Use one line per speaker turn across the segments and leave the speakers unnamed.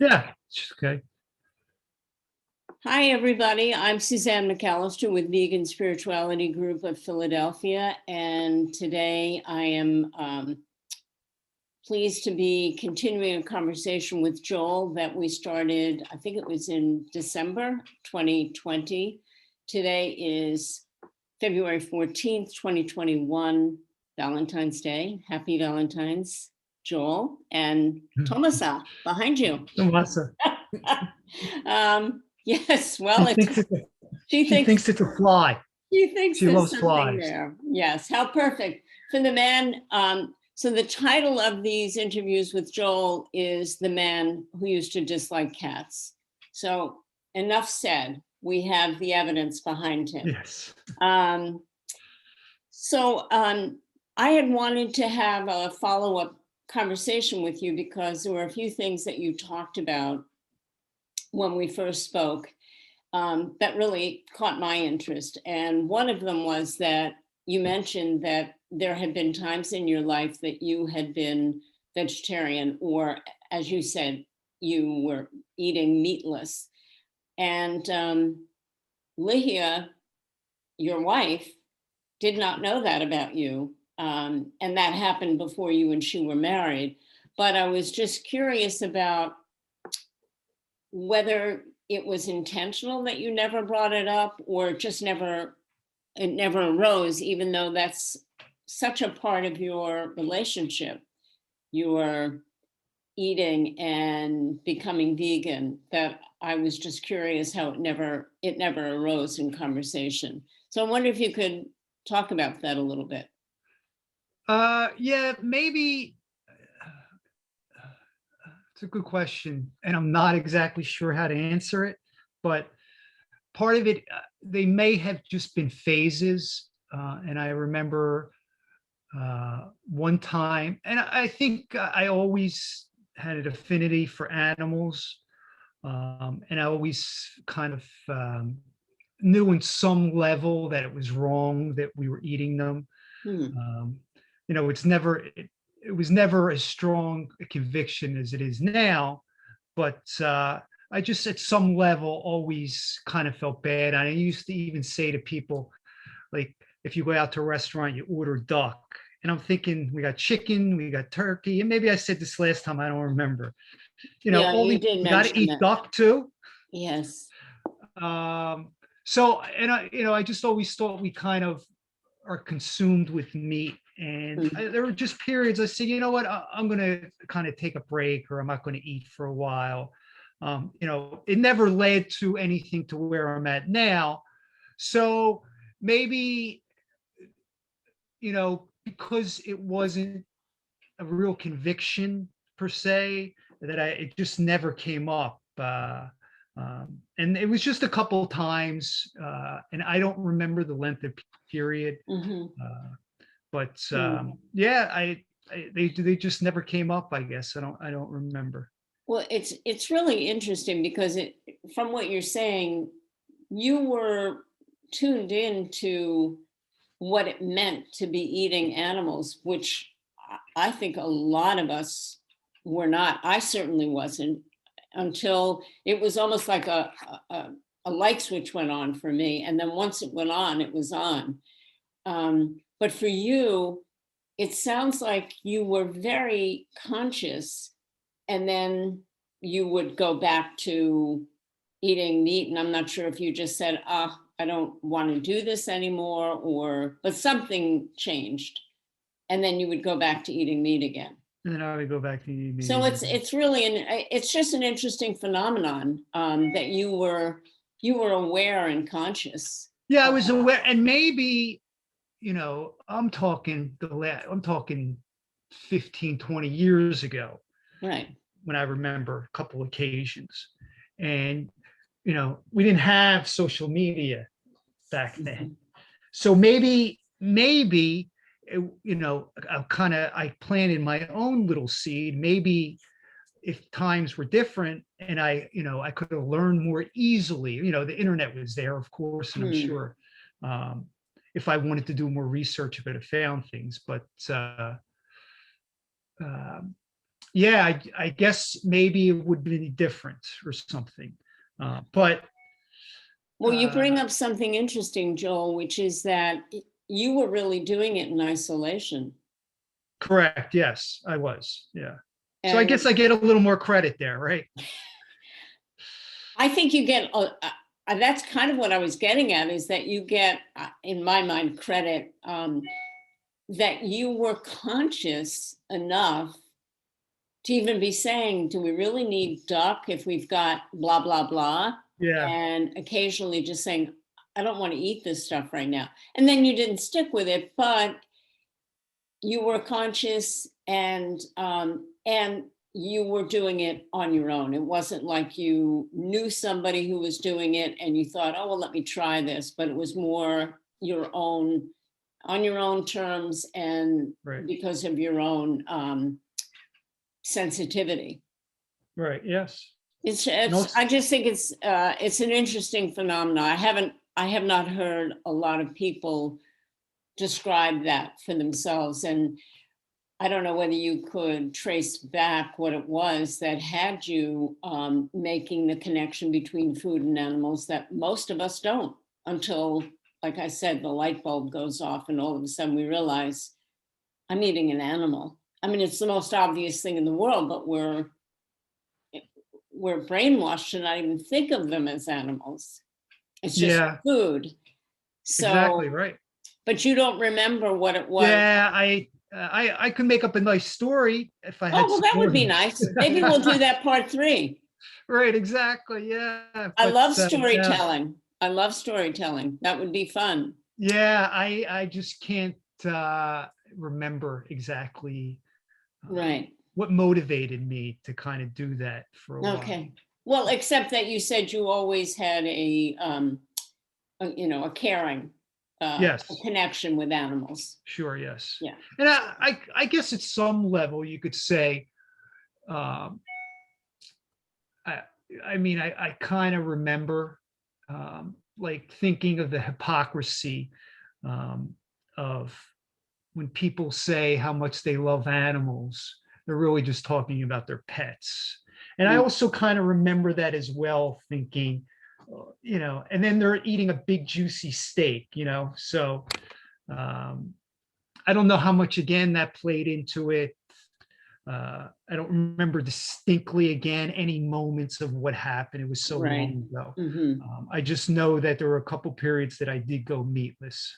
Yeah, it's okay.
Hi, everybody. I'm Suzanne McAllister with Vegan Spirituality Group of Philadelphia. And today I am pleased to be continuing a conversation with Joel that we started, I think it was in December 2020. Today is February 14th, 2021, Valentine's Day. Happy Valentine's, Joel and Tomasa behind you.
Tomasa.
Yes, well, she
She
thinks
thinks it's a fly.
she thinks
She
there's
loves
something
flies.
there. Yes, how perfect for the man. So the title of these interviews with Joel is "The Man Who Used to Dislike Cats." So enough said. We have the evidence behind him.
Yes.
I had wanted to have a follow-up conversation with you because there were a few things that you talked about when we first spoke that really caught my interest. And one of them was that you mentioned that there had been times in your life that you had been vegetarian, or as you said, you were eating meatless. And Lihia, your wife, did not know that about you. And that happened before you and she were married. But I was just curious about whether it was intentional that you never brought it up, or just it never arose, even though that's such a part of your relationship, your eating and becoming vegan, that I was just curious how it never arose in conversation. So I wonder if you could talk about that a little bit.
Yeah, maybe it's a good question, and I'm not exactly sure how to answer it, but part of it, they may have just been phases. And I remember one time, and I think I always had an affinity for animals, and I always kind of knew in some level that it was wrong that we were eating them.
Hmm.
Um, it was never as strong a conviction as it is now, but I just at some level always kind of felt bad. I used to even say to people, like, if you go out to a restaurant, you order duck. And I'm thinking, we got chicken, we got turkey, and maybe I said this last time, I don't remember.
Yeah,
All
you
these,
did
you got to
mention
eat
that.
duck too.
Yes.
Um, so, and I just always thought we kind of are consumed with meat. And there were just periods I said, you know what, I'm going to kind of take a break, or I'm not going to eat for a while. It never led to anything to where I'm at now. So maybe, because it wasn't a real conviction per se, that it just never came up. And it was just a couple times, and I don't remember the length of period.
Mm-hmm.
But yeah, they just never came up. I guess I don't remember.
Well, it's really interesting because from what you're saying, you were tuned in to what it meant to be eating animals, which I think a lot of us were not. I certainly wasn't, until it was almost like a light switch went on for me. And then once it went on, it was on. But for you, it sounds like you were very conscious, and then you would go back to eating meat. And I'm not sure if you just said, I don't want to do this anymore, but something changed. And then you would go back to eating meat again.
And then I would go back to eating meat
So
again.
it's really it's just an interesting phenomenon, that you were aware and conscious.
Yeah, I was aware, and maybe, I'm talking 15, 20 years ago.
Right.
When I remember a couple occasions. And, we didn't have social media back then. So maybe, I planted my own little seed. Maybe if times were different and I could have learned more easily, the internet was there, of course, and I'm sure if I wanted to do more research, I could have found things. But yeah, I guess maybe it would be different or something. But
Well, you
uh,
bring up something interesting, Joel, which is that you were really doing it in isolation.
correct. Yes, I was. Yeah. So I guess
And
I get a little more credit there, right?
I think you get, that's kind of what I was getting at, is that you get, in my mind, credit that you were conscious enough to even be saying, do we really need duck if we've got blah, blah, blah?
Yeah.
And occasionally just saying, I don't want to eat this stuff right now. And then you didn't stick with it, but you were conscious, and you were doing it on your own. It wasn't like you knew somebody who was doing it and you thought, oh, well, let me try this, but it was more your own, on your own terms, and
Right.
because of your own sensitivity.
Right. Yes. And
It's
also,
I just think it's an interesting phenomenon. I have not heard a lot of people describe that for themselves. And I don't know whether you could trace back what it was that had you making the connection between food and animals that most of us don't, until, like I said, the light bulb goes off and all of a sudden we realize I'm eating an animal. I mean, it's the most obvious thing in the world, but we're brainwashed to not even think of them as animals. It's just
yeah,
food. So,
exactly right.
but you don't remember what it was.
Yeah, I could make up a nice story if I
Oh,
had
well,
some
that
more
would be
than
nice. Maybe we'll do that part 3.
right, exactly. Yeah,
I
but
love
yeah,
storytelling. I love storytelling. That would be fun.
yeah, I just can't remember exactly um,
Right.
what motivated me to kind of do that for a while.
Okay. Well, except that you said you always had a caring, a
Yes,
connection with animals.
sure, yes.
Yeah.
And I guess at some level you could say, um, I I mean I kind of remember like thinking of the hypocrisy um, of when people say how much they love animals, they're really just talking about their pets. And I
Mm.
also kind of remember that as well, thinking, and then they're eating a big juicy steak, So um, I don't know how much again that played into it. I don't remember distinctly again any moments of what happened. It was so
Right.
long ago.
Hmm.
I just know that there were a couple periods that I did go meatless.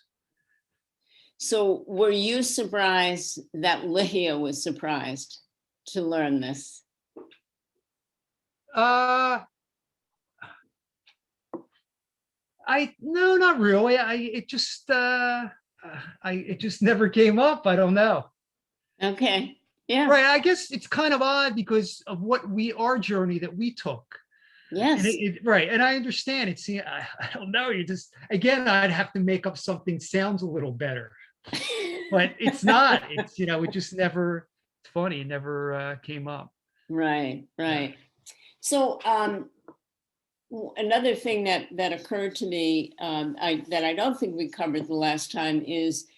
So were you surprised that Lyhia was surprised to learn this?
Uh, I no, not really. It just never came up. I don't know.
Okay. Yeah.
Right. I guess it's kind of odd because of what our journey that we took. And
Yes.
right. And I understand it. See, I don't know. You just again, I'd have to make up something sounds a little better, but it's not. It just never. It's funny. It never came up.
Right.
Yeah.
Right. So another thing that occurred to me, that I don't think we covered the last time, is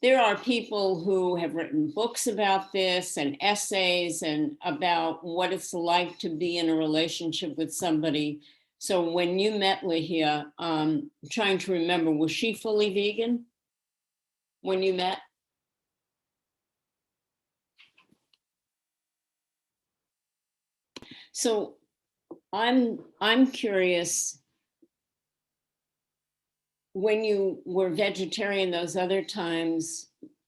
there are people who have written books about this and essays and about what it's like to be in a relationship with somebody. So when you met Lihia, I'm trying to remember, was she fully vegan when you met? So I'm curious, when you were vegetarian those other times,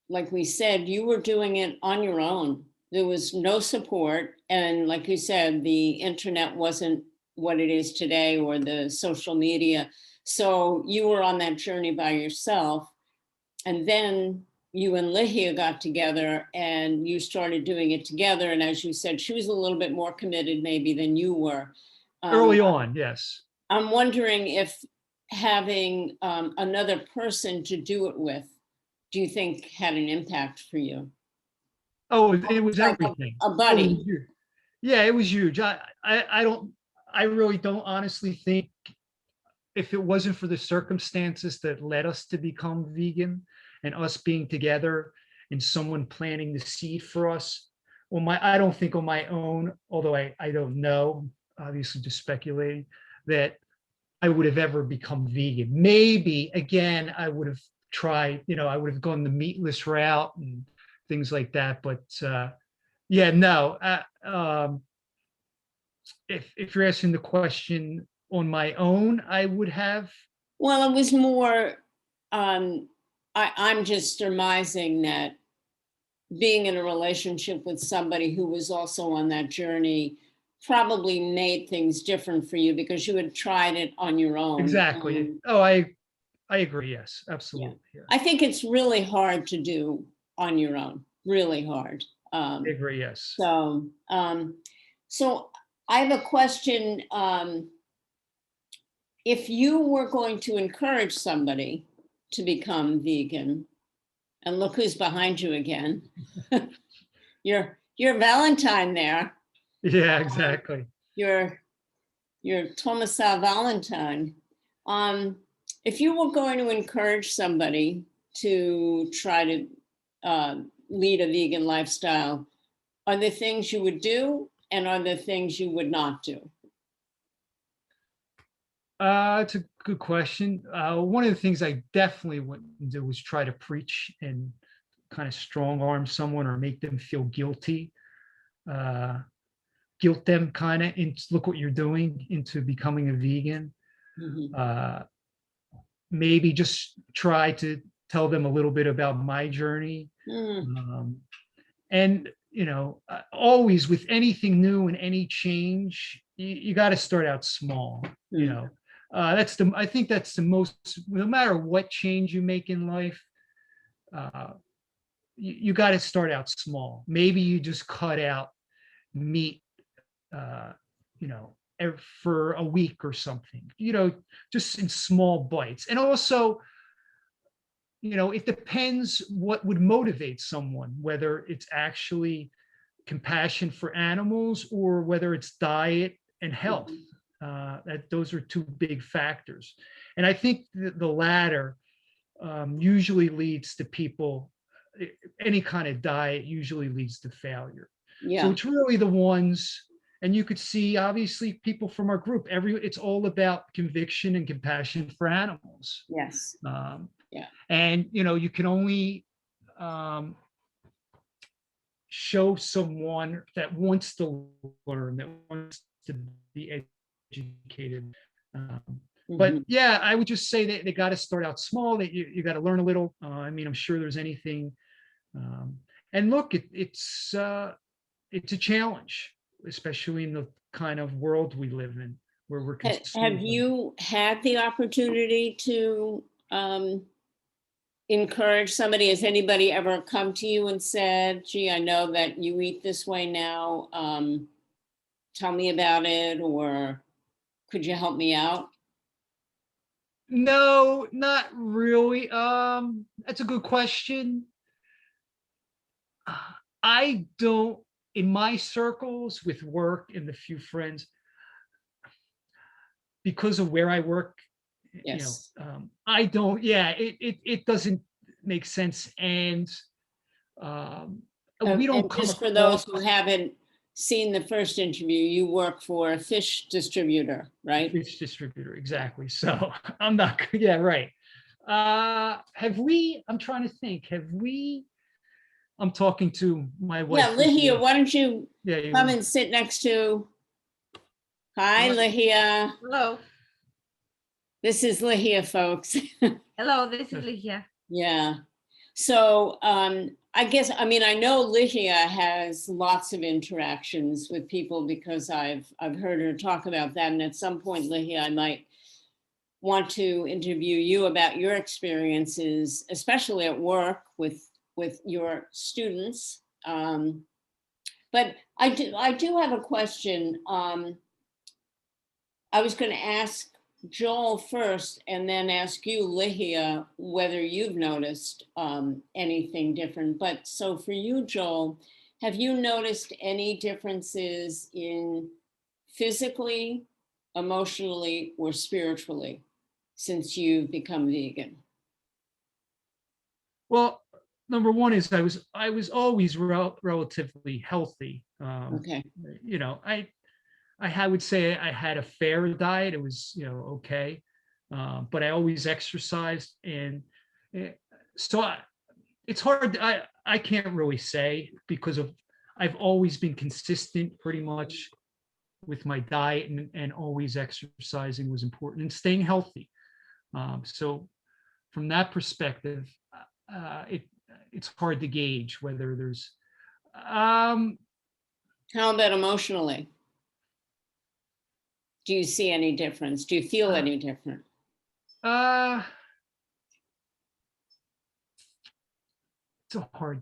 like we said, you were doing it on your own. There was no support. And like you said, the internet wasn't what it is today, or the social media. So you were on that journey by yourself. And then you and Lihia got together and you started doing it together. And as you said, she was a little bit more committed maybe than you were. Um,
Early on, yes.
I'm wondering if having another person to do it with, do you think had an impact for you?
Oh, it was
Like
everything.
a
Oh, it was
buddy.
huge. Yeah, it was huge. I don't. I really don't honestly think if it wasn't for the circumstances that led us to become vegan and us being together and someone planting the seed for us, I don't think on my own, although I don't know, obviously just speculating, that I would have ever become vegan. Maybe again, I would have tried, I would have gone the meatless route and things like that. But yeah, no. If you're asking the question on my own, I would have.
Well, it was more, I'm just surmising that being in a relationship with somebody who was also on that journey probably made things different for you because you had tried it on your own.
Exactly. Oh, I agree. Yes,
Yeah.
absolutely. Yes.
I think it's really hard to do on your own, really hard.
I agree. Yes.
So I have a question. If you were going to encourage somebody to become vegan, and look who's behind you again, you're Valentine there.
Yeah, exactly.
You're Thomasal Valentine. If you were going to encourage somebody to try to lead a vegan lifestyle, are there things you would do and are there things you would not do?
It's a good question. One of the things I definitely wouldn't do was try to preach and kind of strong arm someone or make them feel guilty, uh, guilt them kind of, and look what you're doing into becoming a vegan.
Mhm.
Uh, Maybe just try to tell them a little bit about my journey.
Mm,
Um, and always with anything new and any change, you got to start out small.
mm,
I think that's the most, no matter what change you make in life, uh, you got to start out small. Maybe you just cut out meat, uh, for a week or something, just in small bites. And also, it depends what would motivate someone, whether it's actually compassion for animals or whether it's diet and health.
mhm.
That those are two big factors, and I think the latter usually leads to people. Any kind of diet usually leads to failure. So
Yeah.
it's really the ones, and you could see obviously people from our group. It's all about conviction and compassion for animals,
Yes.
um,
Yeah.
and you can only um, show someone that wants to learn, that wants to be educated. But
Mhm.
yeah, I would just say that they got to start out small. That you got to learn a little. I mean, I'm sure there's anything. Um, and look, it's a challenge, especially in the kind of world we live in, where we're
Have
consuming.
you had the opportunity to encourage somebody? Has anybody ever come to you and said, gee, I know that you eat this way now. Tell me about it, or could you help me out?
No, not really. That's a good question. I don't, in my circles with work and the few friends, because of where I work,
Yes.
I don't, yeah, it doesn't make sense. And um, we don't
And
come
just for
across
those who haven't seen the first interview, you work for a fish distributor,
a
right?
fish distributor.
Yeah.
Exactly. So I'm not, yeah, right. I'm trying to think, I'm talking to my
Yeah,
wife.
Lihia, why don't you
Yeah,
come
you,
and sit next to, hi,
Hello.
Lihia.
Hello.
This is Lihia, folks.
Hello, this is Ligia.
Yeah. So I guess, I mean, I know Lihia has lots of interactions with people because I've heard her talk about that. And at some point, Lihia, I might want to interview you about your experiences, especially at work with your students. But I do have a question. I was going to ask Joel first and then ask you, Lihia, whether you've noticed anything different. But so for you, Joel, have you noticed any differences in physically, emotionally, or spiritually since you've become vegan?
well, number one is I was always relatively healthy.
Okay,
You know, I would say I had a fair diet. It was, you know, okay. But I always exercised. And eh, so it's hard. I can't really say because of, I've always been consistent pretty much with my diet, and always exercising was important and staying healthy. So from that perspective, it's hard to gauge whether there's, um,
how about emotionally? Do you see any difference? Do you feel
Uh,
any different?
uh, it's a hard,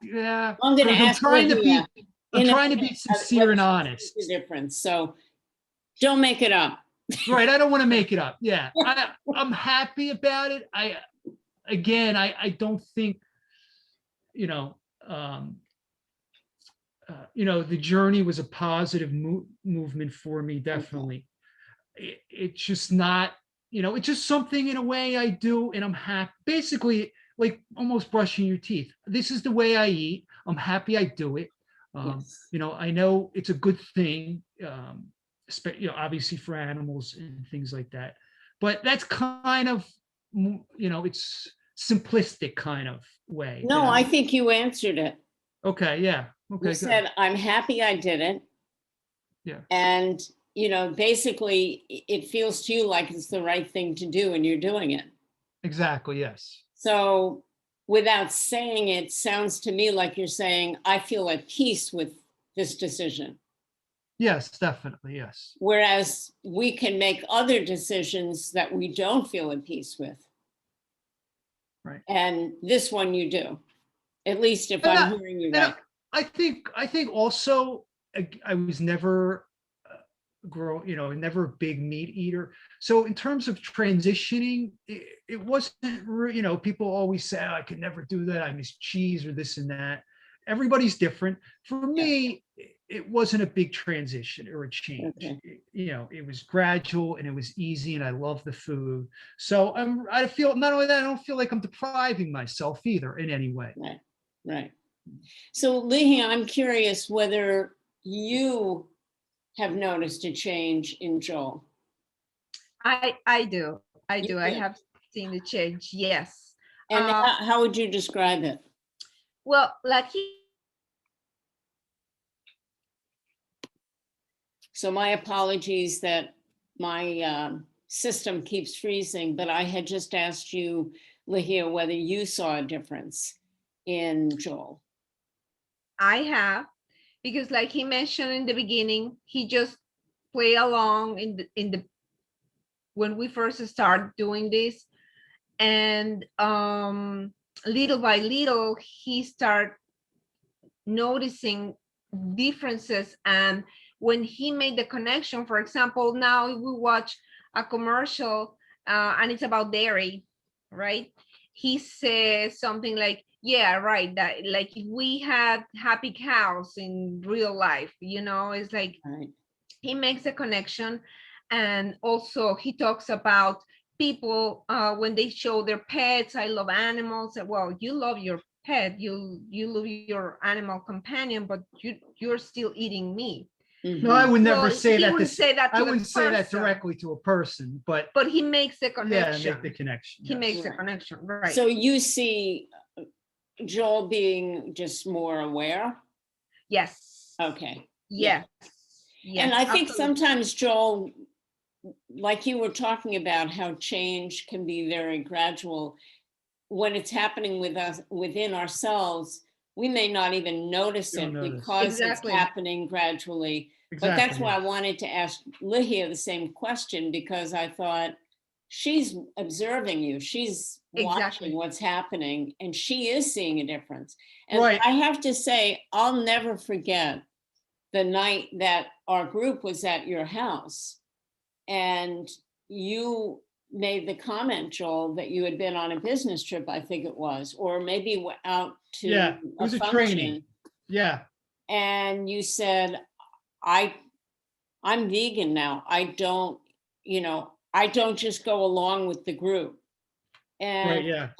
yeah.
I'm gonna
Because
ask Lydia
I'm
in a
trying to be
minute,
sincere
whether
and
she
honest.
sees a difference, so don't make it up.
Right. I don't want to make it up. Yeah. I'm happy about it. Again, I don't think, you know, um, the journey was a positive movement for me, definitely. It's just not, it's just something in a way I do, and I'm happy. Basically, like almost brushing your teeth. This is the way I eat. I'm happy I do it.
Yes.
I know it's a good thing, obviously for animals and things like that. But that's kind of, it's simplistic kind of way.
No, I think you answered it.
Okay, yeah.
You
Okay, good.
said, I'm happy I did it.
Yeah.
And, basically it feels to you like it's the right thing to do and you're doing it.
Exactly, yes.
So without saying it, sounds to me like you're saying, I feel at peace with this decision.
Yes, definitely, yes.
Whereas we can make other decisions that we don't feel at peace with.
Right.
And this one you do, at least if
And
I'm hearing you right.
I think also I was never never a big meat eater. So in terms of transitioning, it wasn't, people always say, oh, I could never do that. I miss cheese or this and that. Everybody's different. For me, it wasn't a big transition or a change.
Okay.
It was gradual and it was easy, and I love the food. So I feel, not only that, I don't feel like I'm depriving myself either in any way.
Right, right. So Leah, I'm curious whether you have noticed a change in Joel.
I do. I
You
do. I
do?
have seen the change. Yes.
And
Uh,
how would you describe it?
well, like
So my apologies that my system keeps freezing, but I had just asked you, Lahia, whether you saw a difference in Joel.
I have, because like he mentioned in the beginning, he just play along in the when we first started doing this, and little by little he started noticing differences. And when he made the connection, for example, now we watch a commercial and it's about dairy, right? He says something like, yeah, right, that like if we had happy cows in real life, it's like
Right.
he makes a connection. And also he talks about people when they show their pets, I love animals. Well, you love your pet, you love your animal companion, but you're still eating meat.
No, I would never
Well,
say
he
that.
wouldn't say that
I
to a
wouldn't say that
person,
directly to a person, but
he makes the
yeah,
connection.
make the connection.
He
yes.
makes the
Right.
connection, right?
So you see Joel being just more aware?
Yes.
Okay.
Yes. Yes,
And I think
absolutely.
sometimes, Joel, like you were talking about how change can be very gradual, when it's happening with us within ourselves, we may not even notice
You
it
don't notice.
because
Exactly.
it's happening gradually. But that's
Exactly.
why I wanted to ask Lihia the same question, because I thought she's observing you, she's
Exactly.
watching what's happening, and she is seeing a difference. And
Right.
I have to say, I'll never forget the night that our group was at your house and you made the comment, Joel, that you had been on a business trip, I think it was, or maybe out to
Yeah, it was a training.
function,
Yeah,
and you said, I'm vegan now. I don't just go along with the group.
right.
And
Yeah.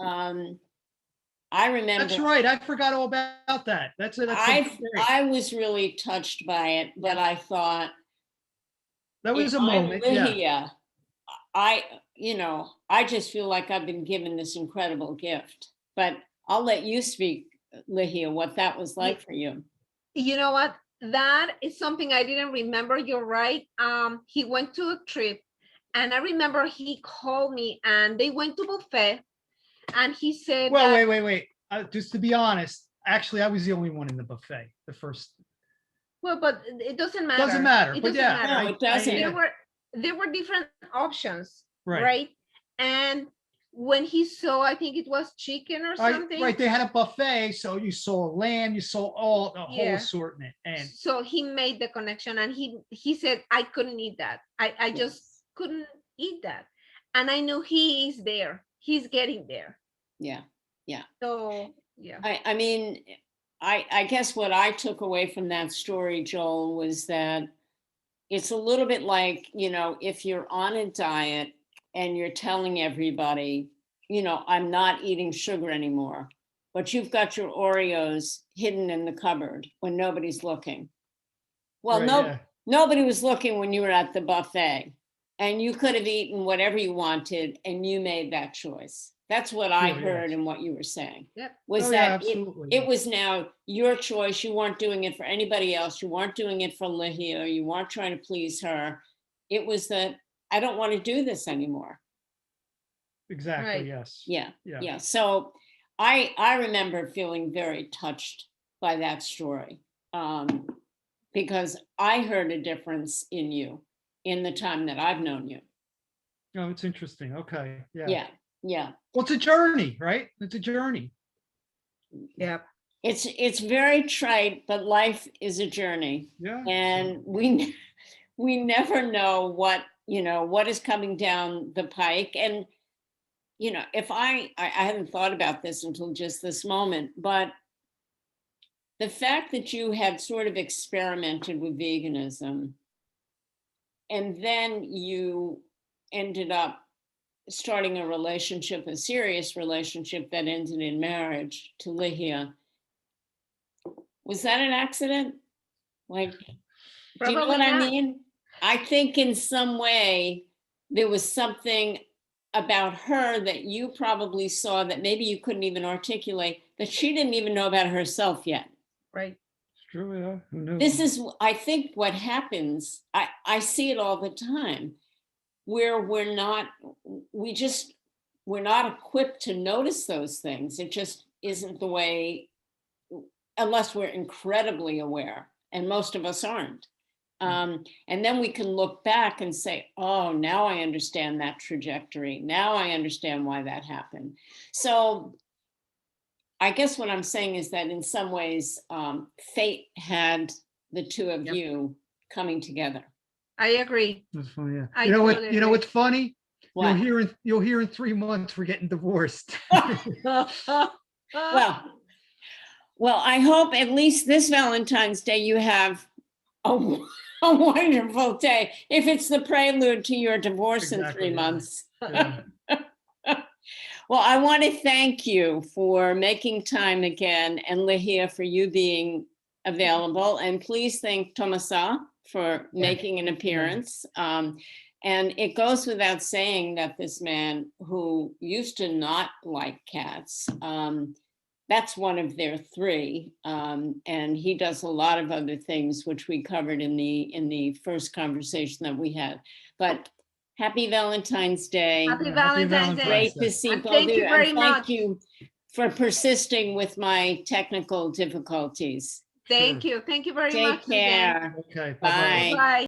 I remember.
That's right. I forgot all about that. That's a great.
I was really touched by it, but I thought,
That was
if
a
I'm
moment. Yeah.
Lyhia, I just feel like I've been given this incredible gift. But I'll let you speak, Lyhia, what that was like for you.
You know what? That is something I didn't remember. You're right. He went to a trip, and I remember he called me, and they went to buffet, and he said,
Well,
that,
wait. Just to be honest, actually, I was the only one in the buffet. The first.
well, but it doesn't matter.
Doesn't matter.
It
But
doesn't
yeah,
matter.
No, it doesn't.
There were different options,
Right.
right? And when he saw, I think it was chicken or something.
Right. They had a buffet, so you saw lamb, you saw all the whole
Yeah.
assortment, and
So he made the connection, and he said, I couldn't eat that. I just couldn't eat that. And I knew he is there. He's getting there.
Yeah.
So yeah.
I mean, I guess what I took away from that story, Joel, was that it's a little bit like, if you're on a diet and you're telling everybody, I'm not eating sugar anymore, but you've got your Oreos hidden in the cupboard when nobody's looking. Well,
right,
nobody was looking when you were at the buffet, and you could have eaten whatever you wanted, and you made that choice. That's what I
Sure,
heard
yes.
in what you were saying.
Yep.
Was
Oh, yeah,
that
absolutely.
it was now your choice. You weren't doing it for anybody else. You weren't doing it for Lyhia. You weren't trying to please her. It was that I don't want to do this anymore.
Exactly.
Right.
Yes.
Yeah. So I remember feeling very touched by that story, because I heard a difference in you in the time that I've known you.
Oh, it's interesting. Okay. Yeah.
Yeah.
Well, it's a journey, right? It's a journey.
Yep.
It's very trite, but life is a journey,
Yeah.
and we never know what is coming down the pike. And if I hadn't thought about this until just this moment, but the fact that you had sort of experimented with veganism, and then you ended up starting a serious relationship that ended in marriage to Lyhia. Was that an accident? Like, do you know
Probably
what I
not.
mean? I think in some way there was something about her that you probably saw that maybe you couldn't even articulate, that she didn't even know about herself yet.
Right.
It's true. Yeah. Who knows?
This is, I think, what happens. I see it all the time, where we're not equipped to notice those things. It just isn't the way, unless we're incredibly aware, and most of us aren't. And then we can look back and say, oh, now I understand that trajectory. Now I understand why that happened. So I guess what I'm saying is that in some ways, fate had the two of
Yep.
you coming together.
I agree.
That's funny. Yeah.
I
You know what?
totally
You know
agree.
what's funny?
What?
You'll hear in 3 months we're getting divorced.
Well, I hope at least this Valentine's Day you have a wonderful day. If it's the prelude to your divorce in
Exactly,
3
yeah.
months.
Yeah.
Well, I want to thank you for making time again, and Lyhia for you being available. And please thank Tomasa for making an appearance. And it goes without saying that this man who used to not like cats, that's one of their 3. And he does a lot of other things, which we covered in the first conversation that we had. But happy Valentine's Day.
Happy
Happy
Valentine's Day.
Great to see
And
both
thank
of
you
you.
very
And thank
much.
you for persisting with my technical difficulties.
Thank you. Thank you very
Take
much, Suzanne.
care.
Okay.
Bye.
Bye.